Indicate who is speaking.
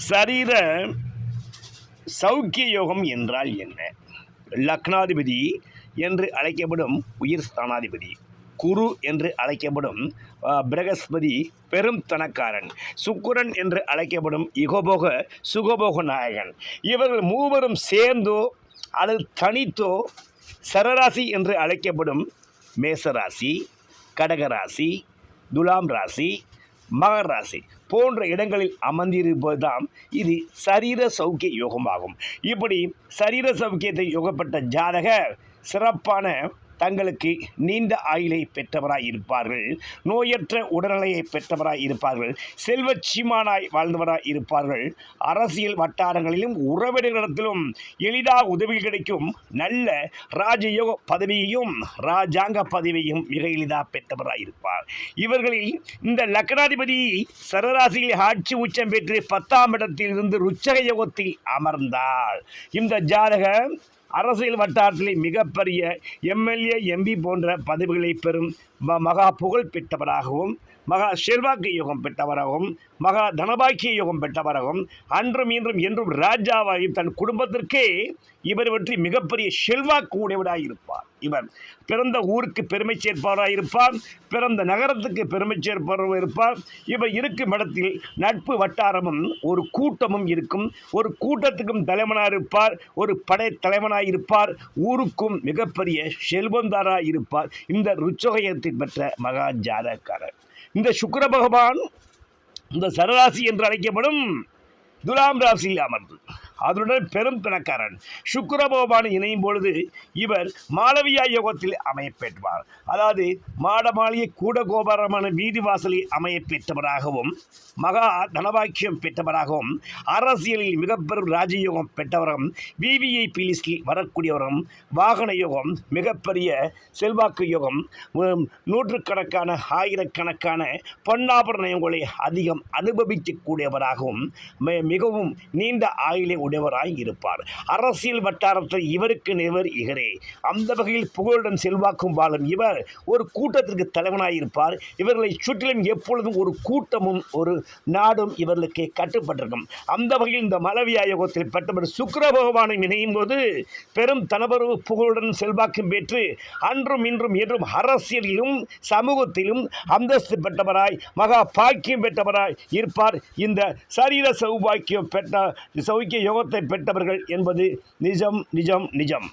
Speaker 1: சரீர சௌக்கிய யோகம் என்றால் என்ன? லக்னாதிபதி என்று அழைக்கப்படும் உயிர் ஸ்தானாதிபதி, குரு என்று அழைக்கப்படும் பிரகஸ்பதி பெரும் தனக்காரன், சுக்கிரன் என்று அழைக்கப்படும் இகபோக சுகபோக நாயகன், இவர்கள் மூவரும் சேர்ந்தோ அல்லது தனித்தோ சரராசி என்று அழைக்கப்படும் மேசராசி, கடகராசி, துலாம் ராசி, மகர ராசி போன்ற இடங்களில் அமர்ந்திருப்பதுதான் இது சரீர சௌக்கிய யோகமாகும். இப்படி சரீர சௌக்கியத்தை யோகப்பட்ட ஜாதகர் சிறப்பான தங்களுக்கு நீண்ட ஆயுளை பெற்றவராய் இருப்பார்கள், நோயற்ற உடல்நிலையை பெற்றவராய் இருப்பார்கள், செல்வச்சீமானாய் வாழ்ந்தவராய் இருப்பார்கள், அரசியல் வட்டாரங்களிலும் உறவினர்களிடத்திலும் எளிதாக உதவி கிடைக்கும், நல்ல ராஜயோக பதவியையும் ராஜாங்க பதவியையும் மிக எளிதாக பெற்றவராய் இருப்பார். இவர்களில் இந்த லக்னாதிபதி சரராசியில் ஆட்சி உச்சம் பெற்று 10ஆம் இடத்தில் இருந்து ருச்சக யோகத்தில் அமர்ந்தால் இந்த ஜாதகர் அரசியல் வட்டாரத்தில் மிகப்பெரிய எம்எல்ஏ, எம்பி போன்ற பதவிகளை பெறும் மகா புகழ் பெற்றவராகவும், மகா செல்வாக்கு யோகம் பெற்றவராகவும், மகா தனபாக்கிய யோகம் பெற்றவராகவும், அன்றும் இன்றும் என்றும் ராஜாவாயும் தன் குடும்பத்திற்கே இவர் பற்றி மிகப்பெரிய செல்வாக்கு உடையவராக இருப்பார். இவர் பிறந்த ஊருக்கு பெருமை சேர்ப்பவராக இருப்பார், பிறந்த நகரத்துக்கு பெருமை சேர்ப்பவராக இருப்பார். இவர் இருக்கும் இடத்தில் நட்பு வட்டாரமும் ஒரு கூட்டமும் இருக்கும், ஒரு கூட்டத்துக்கும் தலைவனாக இருப்பார், ஒரு படை தலைவனாக இருப்பார், ஊருக்கும் மிகப்பெரிய செல்வந்தாராக இருப்பார். இந்த ருச்சகயத்தை பெற்ற மகா ஜாதகக்காரர் இந்த சுக்கிர பகவான் இந்த சரராசி என்று அழைக்கப்படும் துலாம் ராசியில் அமர்ந்து அதனுடன் பெரும் பிணக்காரன் சுக்கிர பகவான் இணையும் பொழுது இவர் மாளவியா யோகத்தில் அமைய பெற்றார். அதாவது மாட மாளிகை கூட கோபுரமான வீதி வாசலில் அமைய பெற்றவராகவும், மகா தனபாக்கியம் பெற்றவராகவும், அரசியலில் மிகப்பெரும் ராஜயோகம் பெற்றவரும், விவிஐபி லிஸ்டில் வரக்கூடியவரும், வாகன யோகம், மிகப்பெரிய செல்வாக்கு யோகம், நூற்றுக்கணக்கான ஆயிரக்கணக்கான பொன்னாபரணங்களை அதிகம் அனுபவிக்கக்கூடியவராகவும் மிகவும் நீண்ட ஆயுளை உடையவராய் இருப்பார். அரசியல் வட்டாரத்தில் இவருக்கு நிவர் இகரே. அந்த வகையில் புகழுடன் செல்வாக்கும் வாழும் இவர் ஒரு கூட்டத்திற்கு தலைவனாய் இருப்பார். இவர்களை சுற்றிலும் எப்பொழுதும் ஒரு கூட்டமும் ஒரு நாடும் இவர்களுக்கு கட்டுப்பட்டிருக்கும். அந்த வகையில் இந்த மலவியா யோகத்தில் பெற்றவர் சுக்கிர பகவானை இணையும் போது பெரும் தனபரவு புகழுடன் செல்வாக்கும் பெற்று அன்றும் இன்றும் என்றும் அரசியலிலும் சமூகத்திலும் அந்தஸ்து பெற்றவராய் மகா பாக்கியம் பெற்றவராய் இருப்பார். இந்த சரீர சௌபாக்கியம் பெற்ற சௌக்கிய யோகத்தை பெற்றவர்கள் என்பது நிஜம் நிஜம் நிஜம்.